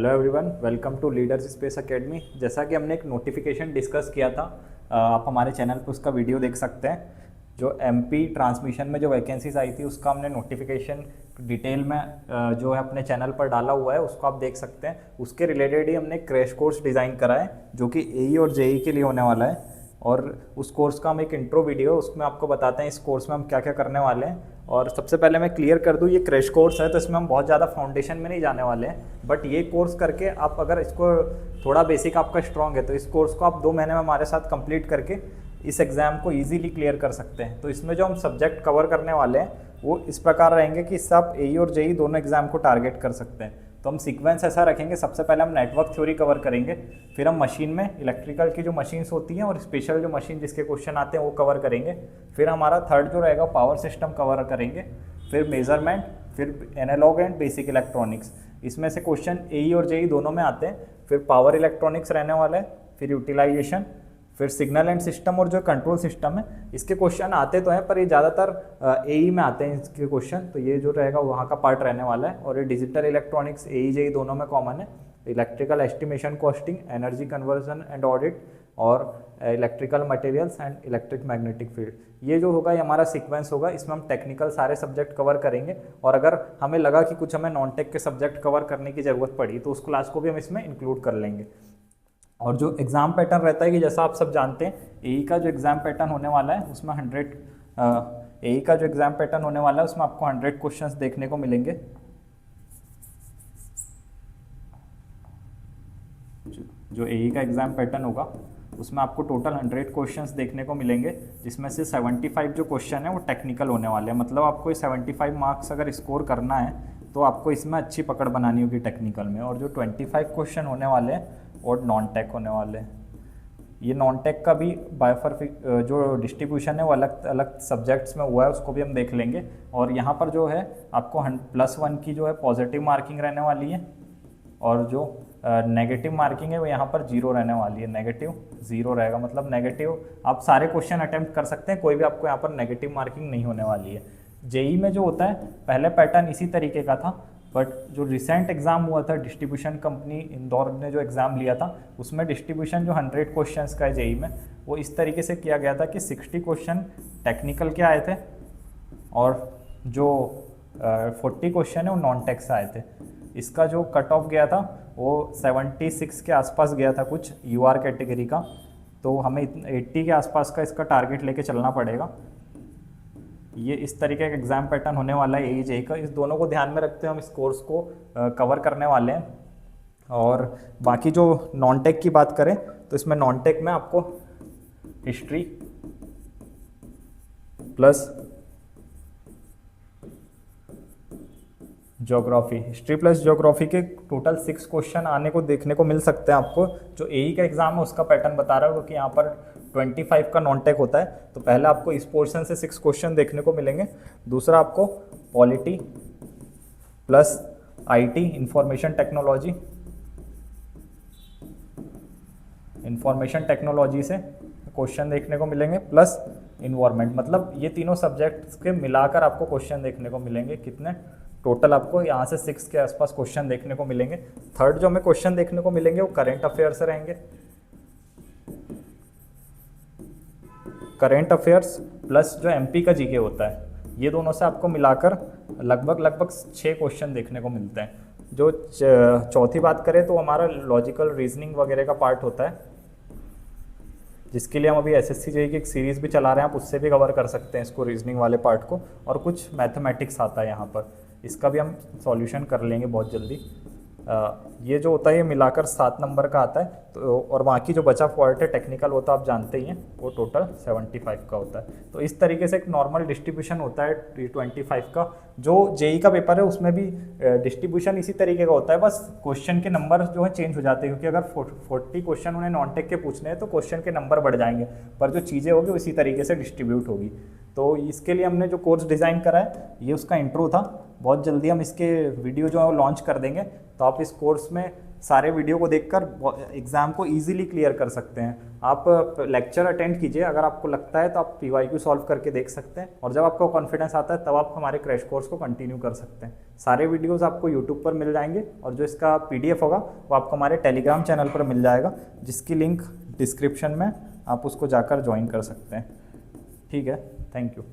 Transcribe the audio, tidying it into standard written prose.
Hello everyone, welcome to leaders space academy. जैसा कि हमने एक नोटिफिकेशन डिस्कस किया था, आप हमारे चैनल पर उसका वीडियो देख सकते हैं। जो एमपी ट्रांसमिशन में जो वैकेंसीज आई थी उसका हमने नोटिफिकेशन डिटेल में जो है अपने चैनल पर डाला हुआ है, उसको आप देख सकते हैं। उसके रिलेटेड ही हमने क्रैश कोर्स डिज़ाइन करा है जो कि एई और जेई के लिए होने वाला है। और उस कोर्स का हम एक इंट्रो वीडियो उसमें आपको बताते हैं इस कोर्स में हम क्या क्या करने वाले हैं। और सबसे पहले मैं क्लियर कर दूं, ये क्रैश कोर्स है तो इसमें हम बहुत ज़्यादा फाउंडेशन में नहीं जाने वाले हैं। बट ये कोर्स करके आप अगर इसको थोड़ा बेसिक आपका स्ट्रॉन्ग है तो इस कोर्स को आप 2 महीने में हमारे साथ कंप्लीट करके इस एग्ज़ाम को ईजिली क्लियर कर सकते हैं। तो इसमें जो हम सब्जेक्ट कवर करने वाले हैं वो इस प्रकार रहेंगे कि इससे आप एई और जेई दोनों एग्जाम को टारगेट कर सकते हैं। तो हम सीक्वेंस ऐसा रखेंगे, सबसे पहले हम नेटवर्क थ्योरी कवर करेंगे, फिर हम मशीन में इलेक्ट्रिकल की जो मशीन्स होती हैं और स्पेशल जो मशीन जिसके क्वेश्चन आते हैं वो कवर करेंगे। फिर हमारा थर्ड जो रहेगा पावर सिस्टम कवर करेंगे, फिर मेजरमेंट, फिर एनालॉग एंड बेसिक इलेक्ट्रॉनिक्स। इसमें से क्वेश्चन एई और जेई दोनों में आते हैं। फिर पावर इलेक्ट्रॉनिक्स रहने वाला है, फिर यूटिलाइजेशन, फिर सिग्नल एंड सिस्टम और जो कंट्रोल सिस्टम है इसके क्वेश्चन आते तो हैं पर ये ज़्यादातर एई में आते हैं इसके क्वेश्चन। तो ये जो रहेगा वहाँ का पार्ट रहने वाला है। और ये डिजिटल इलेक्ट्रॉनिक्स एई जेई दोनों में कॉमन है। Electrical estimation costing, energy conversion and audit, और electrical materials and electric magnetic field, ये जो होगा ये हमारा सीक्वेंस होगा। इसमें हम टेक्निकल सारे सब्जेक्ट कवर करेंगे और अगर हमें लगा कि कुछ हमें नॉन टेक के सब्जेक्ट कवर करने की ज़रूरत पड़ी तो उस क्लास को भी हम इसमें इंक्लूड कर लेंगे। और जो एग्ज़ाम पैटर्न रहता है कि जैसा आप सब जानते हैं एई का जो एग्ज़ाम पैटर्न होने वाला है उसमें 100 एई का जो एग्ज़ाम पैटर्न होने वाला है उसमें आपको 100 क्वेश्चंस देखने को मिलेंगे। जो एई का एग्ज़ाम पैटर्न होगा उसमें आपको टोटल 100 क्वेश्चंस देखने को मिलेंगे, जिसमें से 75 जो क्वेश्चन है वो टेक्निकल होने वाले हैं। मतलब आपको 75 मार्क्स अगर स्कोर करना है तो आपको इसमें अच्छी पकड़ बनानी होगी टेक्निकल में। और जो 25 क्वेश्चन होने वाले हैं और नॉन टेक होने वाले हैं। ये नॉन टेक का भी जो डिस्ट्रीब्यूशन है वो अलग अलग सब्जेक्ट्स में हुआ है, उसको भी हम देख लेंगे। और यहाँ पर जो है आपको +1 की जो है पॉजिटिव मार्किंग रहने वाली है, और जो नेगेटिव मार्किंग है वो यहाँ पर 0 रहने वाली है। नेगेटिव 0 रहेगा, मतलब नेगेटिव आप सारे क्वेश्चन अटेम्प्ट कर सकते हैं, कोई भी आपको यहाँ पर नेगेटिव मार्किंग नहीं होने वाली है। जेई में जो होता है पहले पैटर्न इसी तरीके का था, बट जो रिसेंट एग्ज़ाम हुआ था डिस्ट्रीब्यूशन कंपनी इंदौर ने जो एग्ज़ाम लिया था उसमें डिस्ट्रीब्यूशन जो 100 क्वेश्चंस का है जेई में वो इस तरीके से किया गया था कि 60 क्वेश्चन टेक्निकल के आए थे और जो 40 क्वेश्चन है वो नॉन टेक से आए थे। इसका जो कट ऑफ गया था वो 76 के आसपास गया था कुछ यूआर कैटेगरी का। तो हमें 80 के आसपास का इसका टारगेट लेके चलना पड़ेगा। ये इस तरीके का एग्ज़ाम पैटर्न होने वाला है एई जेई का। इस दोनों को ध्यान में रखते हुए हम इस कोर्स को कवर करने वाले हैं। और बाकी जो नॉन टेक की बात करें तो इसमें नॉन टेक में आपको history plus geography, history plus geography के टोटल 6 क्वेश्चन आने को देखने को मिल सकते हैं आपको। जो एई का एग्ज़ाम है उसका पैटर्न बता रहा है क्योंकि यहाँ पर 25 का नॉन टेक होता है। तो पहले आपको इस पोर्शन से 6 क्वेश्चन देखने को मिलेंगे। दूसरा आपको polity plus IT, information technology, information technology से क्वेश्चन देखने को मिलेंगे, प्लस इन्वायरमेंट। मतलब ये तीनों सब्जेक्ट्स के मिलाकर आपको क्वेश्चन देखने को मिलेंगे। कितने टोटल आपको यहाँ से 6 के आसपास क्वेश्चन देखने को मिलेंगे। थर्ड जो हमें क्वेश्चन देखने को मिलेंगे वो करेंट अफेयर से रहेंगे। करेंट अफेयर्स प्लस जो एमपी का जीके होता है, ये दोनों से आपको मिलाकर लगभग 6 क्वेश्चन देखने को मिलते हैं। जो चौथी बात करें तो हमारा लॉजिकल रीजनिंग वगैरह का पार्ट होता है, जिसके लिए हम अभी एसएससी जेई की एक सीरीज़ भी चला रहे हैं, आप उससे भी कवर कर सकते हैं इसको, रीजनिंग वाले पार्ट को। और कुछ मैथमेटिक्स आता है यहाँ पर, इसका भी हम सॉल्यूशन कर लेंगे बहुत जल्दी। ये जो होता है ये मिलाकर 7 नंबर का आता है। तो और बाकी जो बचा पार्ट है टेक्निकल होता है, आप जानते ही हैं, वो टोटल 75 का होता है। तो इस तरीके से एक नॉर्मल डिस्ट्रीब्यूशन होता है 25 का। जो जेई का पेपर है उसमें भी डिस्ट्रीब्यूशन इसी तरीके का होता है, बस क्वेश्चन के नंबर जो है चेंज हो जाते हैं, क्योंकि अगर 40 क्वेश्चन उन्हें नॉन टेक के पूछने हैं तो क्वेश्चन के नंबर बढ़ जाएंगे, पर जो चीज़ें होगी उसी तरीके से डिस्ट्रीब्यूट होगी। तो इसके लिए हमने जो कोर्स डिज़ाइन करा है ये उसका इंट्रो था। बहुत जल्दी हम इसके वीडियो जो है वो लॉन्च कर देंगे, तो आप इस कोर्स में सारे वीडियो को देखकर एग्ज़ाम को इजीली क्लियर कर सकते हैं। आप लेक्चर अटेंड कीजिए, अगर आपको लगता है तो आप PYQ सॉल्व करके देख सकते हैं, और जब आपको कॉन्फिडेंस आता है तब आप हमारे क्रैश कोर्स को कंटिन्यू कर सकते हैं। सारे वीडियोस आपको यूट्यूब पर मिल जाएंगे, और जो इसका PDF होगा वो आपको हमारे टेलीग्राम चैनल पर मिल जाएगा, जिसकी लिंक डिस्क्रिप्शन में, आप उसको जाकर ज्वाइन कर सकते हैं। ठीक है, थैंक यू।